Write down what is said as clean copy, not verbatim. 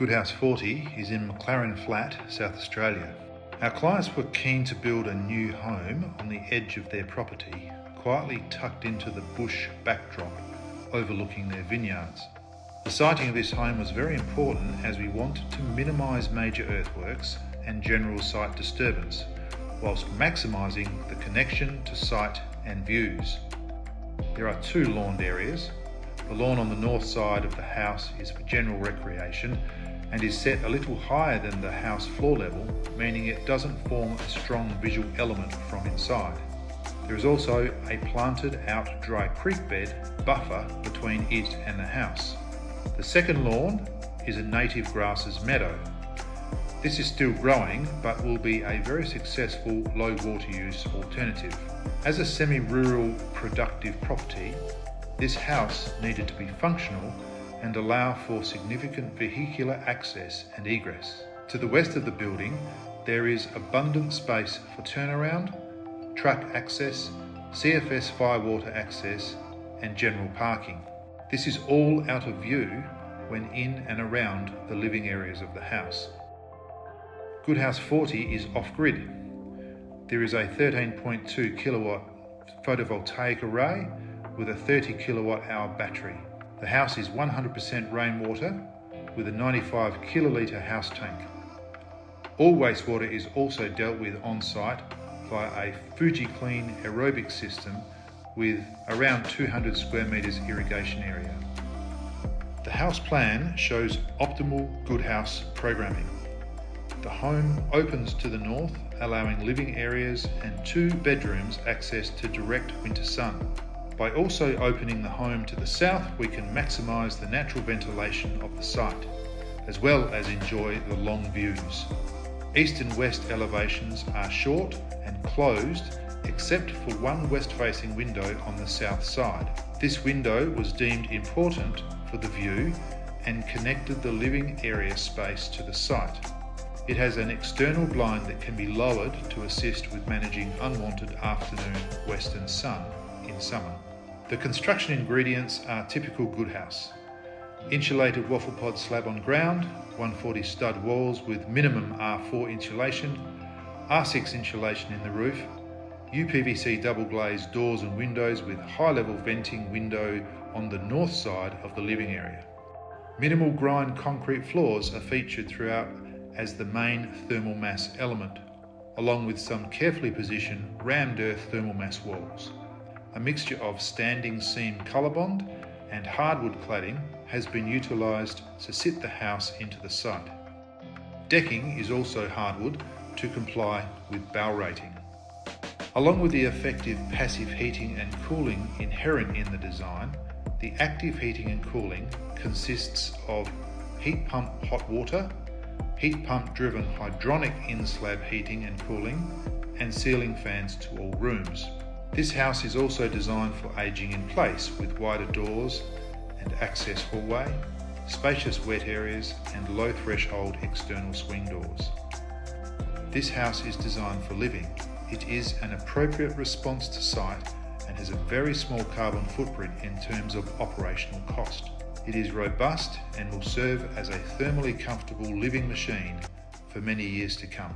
GOODHOUSE40 is in McLaren Flat, South Australia. Our clients were keen to build a new home on the edge of their property, quietly tucked into the bush backdrop, overlooking their vineyards. The siting of this home was very important as we wanted to minimise major earthworks and general site disturbance, whilst maximising the connection to site and views. There are two lawned areas. The lawn on the north side of the house is for general recreation and is set a little higher than the house floor level, meaning it doesn't form a strong visual element from inside. There is also a planted out dry creek bed buffer between it and the house. The second lawn is a native grasses meadow. This is still growing but will be a very successful low water use alternative. As a semi-rural productive property, this house needed to be functional and allow for significant vehicular access and egress. To the west of the building, there is abundant space for turnaround, truck access, CFS firewater access, and general parking. This is all out of view when in and around the living areas of the house. GOODHOUSE40 is off-grid. There is a 13.2 kilowatt photovoltaic array with a 30 kilowatt hour battery. The house is 100% rainwater with a 95 kilolitre house tank. All wastewater is also dealt with on-site via a FujiClean aerobic system with around 200 square metres irrigation area. The house plan shows optimal GOODHOUSE programming. The home opens to the north, allowing living areas and 2 bedrooms access to direct winter sun. By also opening the home to the south, we can maximise the natural ventilation of the site, as well as enjoy the long views. East and west elevations are short and closed, except for one west-facing window on the south side. This window was deemed important for the view and connected the living area space to the site. It has an external blind that can be lowered to assist with managing unwanted afternoon western sun in summer. The construction ingredients are typical GOODHOUSE. Insulated waffle pod slab on ground, 140 stud walls with minimum R4 insulation, R6 insulation in the roof, UPVC double glazed doors and windows with high level venting window on the north side of the living area. Minimal grind concrete floors are featured throughout as the main thermal mass element, along with some carefully positioned rammed earth thermal mass walls. A mixture of standing seam colorbond and hardwood cladding has been utilised to sit the house into the site. Decking is also hardwood to comply with BAL rating. Along with the effective passive heating and cooling inherent in the design, the active heating and cooling consists of heat pump hot water, heat pump driven hydronic in-slab heating and cooling, and ceiling fans to all rooms. This house is also designed for ageing in place with wider doors and access hallway, spacious wet areas and low threshold external swing doors. This house is designed for living. It is an appropriate response to site and has a very small carbon footprint in terms of operational cost. It is robust and will serve as a thermally comfortable living machine for many years to come.